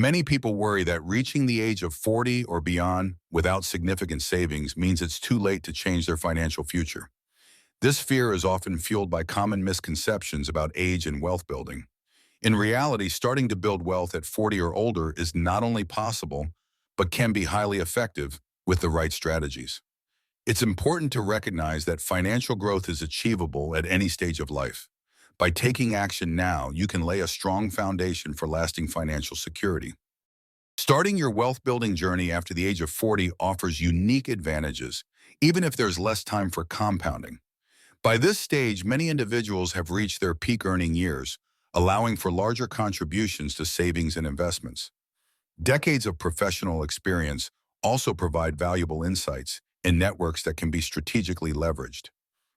Many people worry that reaching the age of 40 or beyond without significant savings means it's too late to change their financial future. This fear is often fueled by common misconceptions about age and wealth building. In reality, starting to build wealth at 40 or older is not only possible, but can be highly effective with the right strategies. It's important to recognize that financial growth is achievable at any stage of life. By taking action now, you can lay a strong foundation for lasting financial security. Starting your wealth building journey after the age of 40 offers unique advantages, even if there's less time for compounding. By this stage, many individuals have reached their peak earning years, allowing for larger contributions to savings and investments. Decades of professional experience also provide valuable insights and networks that can be strategically leveraged.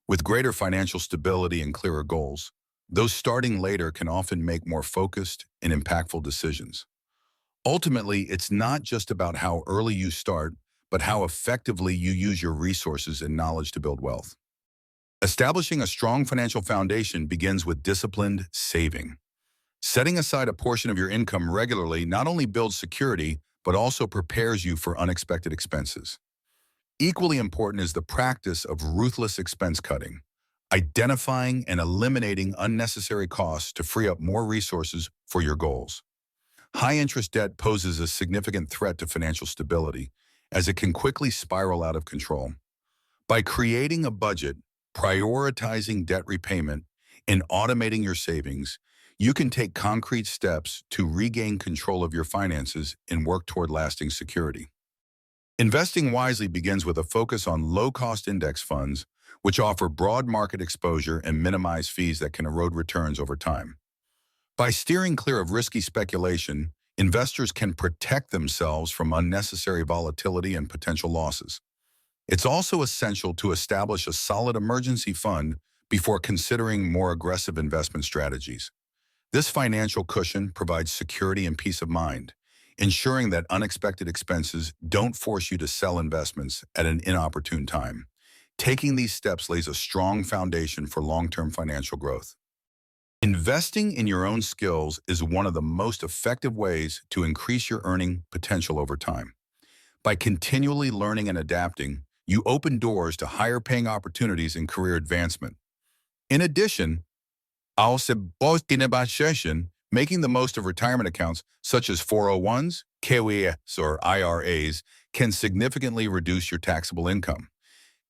With greater financial stability and clearer goals, those starting later can often make more focused and impactful decisions. Ultimately, it's not just about how early you start, but how effectively you use your resources and knowledge to build wealth. Establishing a strong financial foundation begins with disciplined saving. Setting aside a portion of your income regularly not only builds security, but also prepares you for unexpected expenses. Equally important is the practice of ruthless expense cutting, identifying and eliminating unnecessary costs to free up more resources for your goals. High-interest debt poses a significant threat to financial stability, as it can quickly spiral out of control. By creating a budget, prioritizing debt repayment, and automating your savings, you can take concrete steps to regain control of your finances and work toward lasting security. Investing wisely begins with a focus on low-cost index funds, which offer broad market exposure and minimize fees that can erode returns over time. By steering clear of risky speculation, investors can protect themselves from unnecessary volatility and potential losses. It's also essential to establish a solid emergency fund before considering more aggressive investment strategies. This financial cushion provides security and peace of mind, ensuring that unexpected expenses don't force you to sell investments at an inopportune time. Taking these steps lays a strong foundation for long-term financial growth. Investing in your own skills is one of the most effective ways to increase your earning potential over time. By continually learning and adapting, you open doors to higher-paying opportunities and career advancement. In addition, making the most of retirement accounts such as 401s, KWS, or IRAs can significantly reduce your taxable income.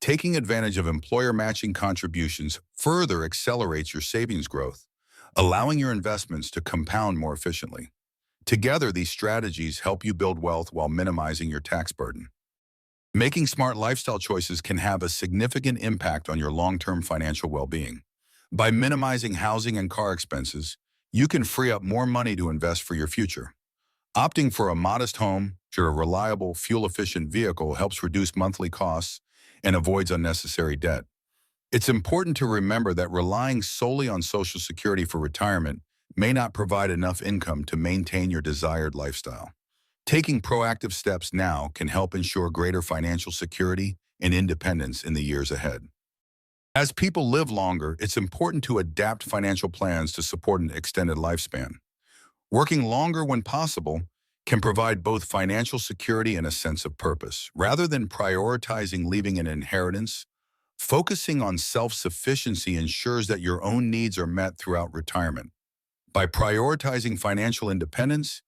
Taking advantage of employer matching contributions further accelerates your savings growth, allowing your investments to compound more efficiently. Together, these strategies help you build wealth while minimizing your tax burden. Making smart lifestyle choices can have a significant impact on your long-term financial well-being. By minimizing housing and car expenses, you can free up more money to invest for your future. Opting for a modest home or a reliable, fuel-efficient vehicle helps reduce monthly costs and avoids unnecessary debt. It's important to remember that relying solely on Social Security for retirement may not provide enough income to maintain your desired lifestyle. Taking proactive steps now can help ensure greater financial security and independence in the years ahead. As people live longer, it's important to adapt financial plans to support an extended lifespan. Working longer when possible can provide both financial security and a sense of purpose. Rather than prioritizing leaving an inheritance, focusing on self-sufficiency ensures that your own needs are met throughout retirement. By prioritizing financial independence,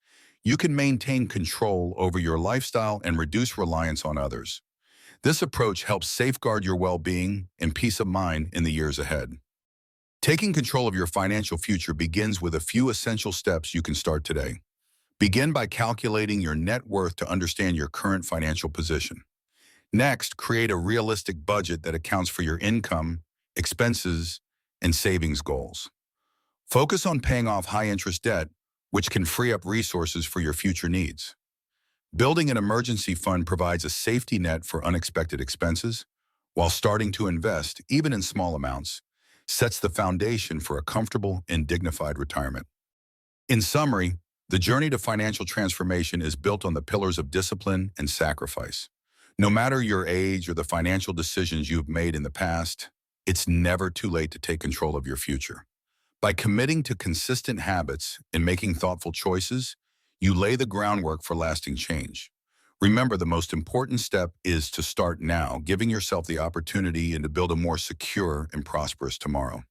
you can maintain control over your lifestyle and reduce reliance on others. This approach helps safeguard your well-being and peace of mind in the years ahead. Taking control of your financial future begins with a few essential steps you can start today. Begin by calculating your net worth to understand your current financial position. Next, create a realistic budget that accounts for your income, expenses, and savings goals. Focus on paying off high-interest debt, which can free up resources for your future needs. Building an emergency fund provides a safety net for unexpected expenses, while starting to invest, even in small amounts, sets the foundation for a comfortable and dignified retirement. In summary, the journey to financial transformation is built on the pillars of discipline and sacrifice. No matter your age or the financial decisions you've made in the past, it's never too late to take control of your future. By committing to consistent habits and making thoughtful choices, You lay the groundwork for lasting change. Remember, the most important step is to start now, giving yourself the opportunity and to build a more secure and prosperous tomorrow.